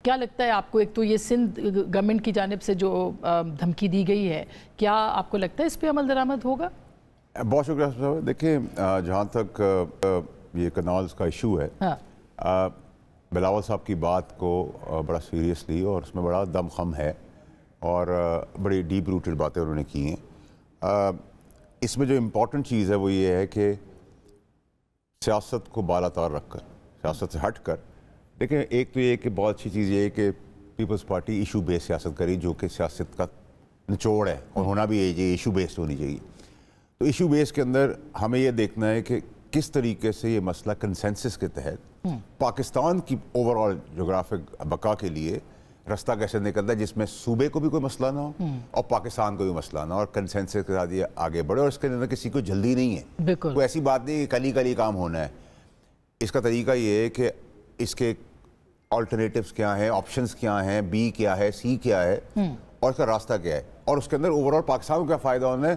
کیا لگتا ہے آپ کو، ایک تو یہ سندھ گورنمنٹ کی جانب سے جو دھمکی دی گئی ہے، کیا آپ کو لگتا ہے اس پہ عمل درآمد ہوگا؟ بہت شکریہ صاحب. دیکھیں جہاں تک یہ کنالز کا ایشو ہے، بلاول صاحب کی بات کو بڑا سیریسلی اور اس میں بڑا دم خم ہے اور بڑی ڈیپ روٹڈ باتیں انہوں نے کی ہیں. اس میں جو امپورٹنٹ چیز ہے وہ یہ ہے کہ سیاست کو بالاتار رکھ کر، سیاست سے ہٹ کر، لیکن ایک تو یہ کہ بہت اچھی چیز یہ ہے کہ پیپلز پارٹی ایشو بیس سیاست کری، جو کہ سیاست کا نچوڑ ہے اور ہونا بھی یہ ایشو بیسڈ ہونی چاہیے. تو ایشو بیس کے اندر ہمیں یہ دیکھنا ہے کہ کس طریقے سے یہ مسئلہ کنسنسس کے تحت پاکستان کی اوور آل جغرافک بقا کے لیے رستہ کیسے نکلتا ہے، جس میں صوبے کو بھی کوئی مسئلہ نہ ہو اور پاکستان کو بھی مسئلہ نہ ہو، اور کنسنسس کے ساتھ یہ آگے بڑھے. اور اس کے اندر کسی کو جلدی نہیں ہے، کوئی ایسی بات نہیں کہ کل ہی کام ہونا ہے. اس کا طریقہ یہ ہے کہ اس کے آلٹرنیٹیوز کیا ہیں، آپشنز کیا ہیں، بی کیا ہے، سی کیا ہے اور اس کا راستہ کیا ہے، اور اس کے اندر اوور آل پاکستان کو کیا فائدہ ہونا ہے،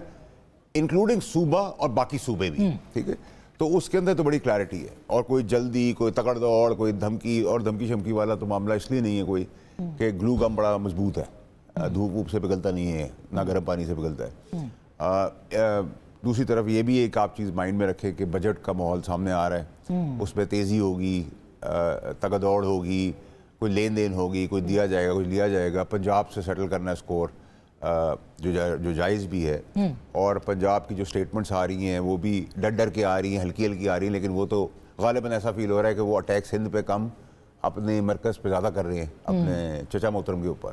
انکلوڈنگ صوبہ اور باقی صوبے بھی. ٹھیک ہے، تو اس کے اندر تو بڑی کلیئرٹی ہے. اور کوئی جلدی، کوئی تکڑ دوڑ، کوئی دھمکی اور دھمکی شمکی والا تو معاملہ اس لیے نہیں ہے کوئی کہ گلو گم بڑا مضبوط ہے، دھوپ ووپ سے پگھلتا نہیں ہے، نہ گرم پانی سے پگھلتا ہے. دوسری طرف یہ بھی ایک آپ چیز مائنڈ میں رکھے کہ بجٹ کا ماحول سامنے آ رہا ہے، اس میں تیزی ہوگی، تگہ دوڑ ہوگی، کوئی لین دین ہوگی، کوئی دیا جائے گا، کوئی لیا جائے گا. پنجاب سے سیٹل کرنا ہے اسکور جو جائز بھی ہے، اور پنجاب کی جو سٹیٹمنٹس آ رہی ہیں وہ بھی ڈر کے آ رہی ہیں، ہلکی ہلکی آ رہی ہیں، لیکن وہ تو غالباً ایسا فیل ہو رہا ہے کہ وہ اٹیک سندھ پہ کم اپنے مرکز پہ زیادہ کر رہے ہیں، اپنے چچا محترم کے اوپر.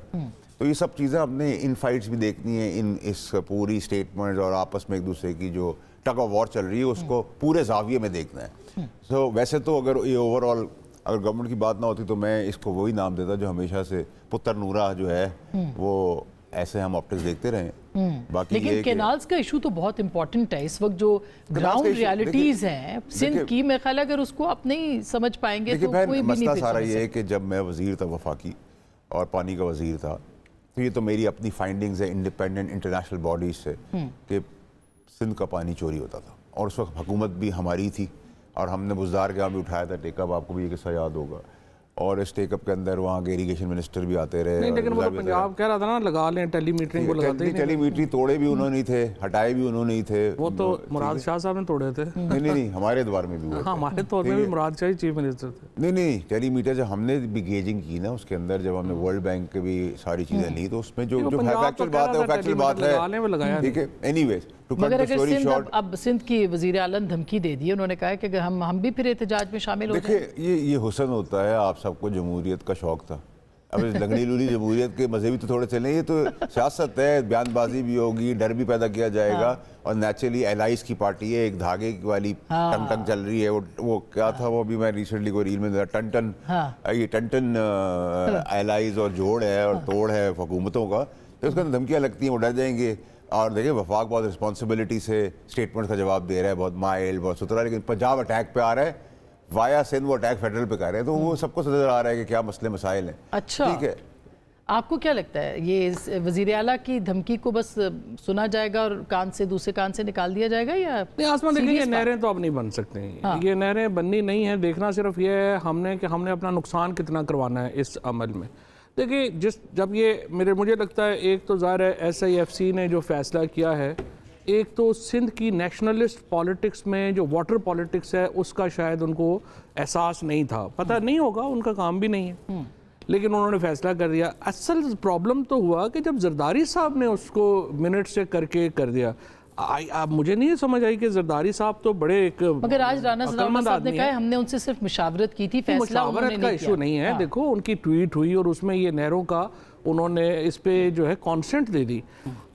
تو یہ سب چیزیں ہم نے ان فائٹس بھی دیکھنی ہیں، اس پوری سٹیٹمنٹس اور آپس میں ایک دوسرے کی جو ٹگ آف وار چل رہی ہے اس کو پورے زاویے میں دیکھنا ہے. سو ویسے تو اگر یہ اوور آل اگر گورنمنٹ کی بات نہ ہوتی تو میں اس کو وہی نام دیتا جو ہمیشہ سے پتر نورا جو ہے وہ ایسے ہم آپٹکس دیکھتے رہے ہیں. لیکن کینالز کا ایشو تو بہت امپورٹنٹ ہے اس وقت، جو گراؤنڈ ریالٹیز ہیں سندھ کی، میں خیال اگر اس کو آپ نہیں سمجھ پائیں گے تو کوئی بھی نہیں. مسئلہ سارا یہ ہے کہ جب میں وزیر تھا وفاقی اور پانی کا وزیر تھا، تو یہ تو میری اپنی فائنڈنگز ہے انڈیپینڈنٹ انٹرنیشنل باڈیز سے کہ سندھ کا پانی چوری ہوتا تھا، اور اس وقت حکومت بھی ہماری تھی اور ہم نے بزدار کے یہاں بھی اٹھایا تھا ٹیک اپ، آپ کو بھی یہ قصہ یاد ہوگا. اور اس ٹیک اپ کے اندر وہاں کے اریگیشن منسٹر بھی آتے رہے. نہیں لیکن وہ تو پنجاب کہہ رہا تھا نا لگا لیں ٹیلی میٹرنگ کو لگاتے ہی نہیں. ٹیلی میٹری توڑے بھی انہوں نے تھے، ہٹائے بھی انہوں نے تھے. وہ تو مراد شاہ صاحب نے توڑے تھے. نہیں ہمارے دوار میں بھی. ہاں ہمارے دور میں بھی مراد شاہ چیف منسٹر تھے. نہیں ٹیلی میٹر جب ہم نے بھی گیجنگ کی نا اس کے اندر، جب ہم نے ورلڈ بینک کے بھی ساری چیزیں لی تو اس میں جو فیکچوئل بات ہے وہ فیکچوئل بات ہے. ٹھیک ہے، اینی ویز مگر اگر سندھ اب سندھ کی وزیر اعلیٰ نے دھمکی دے دی، انہوں نے کہا کہ ہم بھی پھر احتجاج میں شامل ہو جائیں. دیکھیں یہ حسن ہوتا ہے، آپ سب کو جمہوریت کا شوق تھا، اب لنگڑی لولی جمہوریت کے مزے بھی تو تھوڑے چلیں. یہ تو سیاست ہے، بیان بازی بھی ہوگی، ڈر بھی پیدا کیا جائے گا، اور نیچرلی ایلائز کی پارٹی ہے، ایک دھاگے والی ٹنگ چل رہی ہے. وہ کیا تھا وہ بھی میں ریسنٹلی کوئی ریل میں ٹن ایلائز اور جوڑ ہے اور توڑ ہے حکومتوں کا، تو اس کے اندر دھمکیاں لگتی ہیں، وہ ڈر جائیں گے. اور دیکھیں وفاق بہت رسپانسبلٹی سے اسٹیٹمنٹ کا جواب دے رہا ہے، بہت مائل، بہت ستھرا، لیکن پنجاب اٹیک پہ آ رہا ہے وایا سندھ، وہ اٹیک فیڈرل پہ کر رہے ہیں، تو وہ سب کو نظر آ رہا ہے کہ کیا مسئلے مسائل ہیں. اچھا ٹھیک ہے، آپ کو کیا لگتا ہے یہ وزیر اعلیٰ کی دھمکی کو بس سنا جائے گا اور کان سے دوسرے کان سے نکال دیا جائے گا، یا نہیں؟ آسمان دیکھیں یہ نہریں تو اب نہیں بن سکتے ہیں، یہ نہریں بننی نہیں ہیں. دیکھنا صرف یہ ہے ہم نے اپنا نقصان کتنا کروانا ہے اس عمل میں. دیکھیں جب یہ مجھے لگتا ہے ایک تو ظاہر ہے ایس آئی ایف سی نے جو فیصلہ کیا ہے، ایک تو سندھ کی نیشنلسٹ پالیٹکس میں جو واٹر پالیٹکس ہے اس کا شاید ان کو احساس نہیں تھا، پتہ نہیں ہوگا، ان کا کام بھی نہیں ہے، لیکن انہوں نے فیصلہ کر دیا. اصل پرابلم تو ہوا کہ جب زرداری صاحب نے اس کو منٹ سے کر دیا. اب مجھے نہیں سمجھ آئی کہ زرداری صاحب تو بڑے ایک مگر آج رانا ثناءاللہ صاحب نے کہا ہم نے ان سے صرف مشاورت کی تھی، فیصلہ انہوں نے نہیں کیا. مشاورت کا ایشو نہیں ہے، دیکھو ان کی ٹویٹ ہوئی اور اس میں یہ نہروں کا انہوں نے اس پہ جو ہے کانسنٹ دے دی.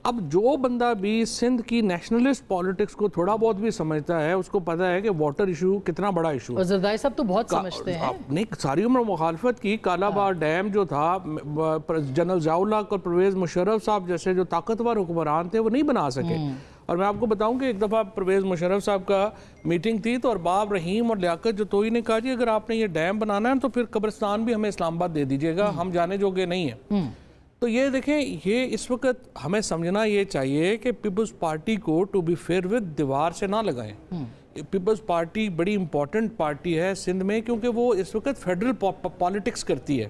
اب جو بندہ بھی سندھ کی نیشنلسٹ پالیٹکس کو تھوڑا بہت بھی سمجھتا ہے اس کو پتہ ہے کہ واٹر ایشو کتنا بڑا ایشو ہے. اور زرداری صاحب تو بہت سمجھتے ہیں. نہیں ساری عمر مخالفت کی. کالا بار ڈیم جو تھا جنرل ضیاء الحق اور پرویز مشرف صاحب جیسے جو طاقتور حکمران تھے وہ نہیں بنا سکے. اور میں آپ کو بتاؤں کہ ایک دفعہ پرویز مشرف صاحب کا میٹنگ تھی تو ارباب رحیم اور لیاقت جتوئی نے کہا جی اگر آپ نے یہ ڈیم بنانا ہے تو پھر قبرستان بھی ہمیں اسلام آباد دے دیجیے گا، ہم جانے جوگے نہیں ہیں. تو یہ دیکھیں یہ اس وقت ہمیں سمجھنا یہ چاہیے کہ پیپلز پارٹی کو ٹو بی فیئر ود دیوار سے نہ لگائیں. پیپلز پارٹی بڑی امپورٹنٹ پارٹی ہے سندھ میں کیونکہ وہ اس وقت فیڈرل پالیٹکس کرتی ہے.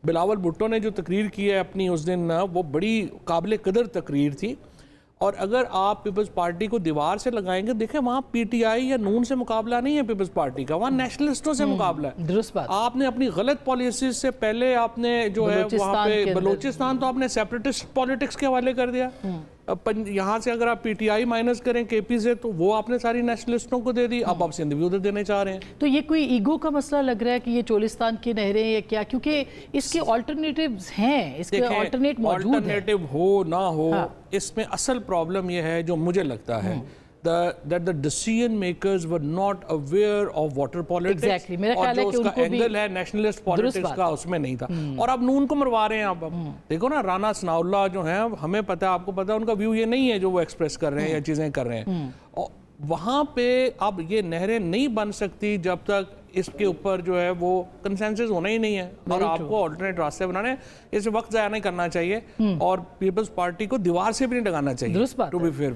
بلاول بھٹو نے جو تقریر کی ہے اپنی اس دن، وہ بڑی قابل قدر تقریر تھی. اور اگر آپ پیپلز پارٹی کو دیوار سے لگائیں گے، دیکھیں وہاں پی ٹی آئی یا نون سے مقابلہ نہیں ہے پیپلز پارٹی کا، وہاں نیشنلسٹوں سے مقابلہ ہے. درست بات. آپ نے اپنی غلط پالیسیز سے پہلے آپ نے جو ہے وہاں پہ بلوچستان تو آپ نے سیپریٹسٹ پالیٹکس کے حوالے کر دیا. یہاں سے اگر آپ پی ٹی آئی مائنس کریں کے پی سے تو وہ آپ نے ساری نیشنلسٹوں کو دے دی، اب آپ سندھ بھی ادھر دینے چاہ رہے ہیں. تو یہ کوئی ایگو کا مسئلہ لگ رہا ہے کہ یہ چولستان کی نہریں یا کیا؟ کیونکہ اس کے آلٹرنیٹیوز ہیں، اس کے آلٹرنیٹ موجود ہیں. آلٹرنیٹیو ہو نہ ہو، اس میں اصل پرابلم یہ ہے جو مجھے لگتا ہے that the decision makers were not aware of water politics. اور جو اس کا اینگل ہے نیشنلسٹ پالیٹکس کا اس میں نہیں تھا. اور اب نون کو مروا رہے ہیں آپ. دیکھو نا رانا ثناء اللہ جو ہیں، ہمیں پتہ ہے، آپ کو پتہ ہے ان کا ویو یہ نہیں ہے جو وہ ایکسپریس کر رہے ہیں یا چیزیں کر رہے ہیں. وہاں پہ اب یہ نہریں نہیں بن سکتی جب تک اس کے اوپر جو ہے وہ کنسنسس ہونا ہی نہیں ہے. اور آپ کو آلٹرنیٹ راستے بنانے، اس وقت ضائع نہیں کرنا چاہیے اور پیپلز پارٹی کو دیوار سے بھی نہیں لگانا چاہیے. To be fair.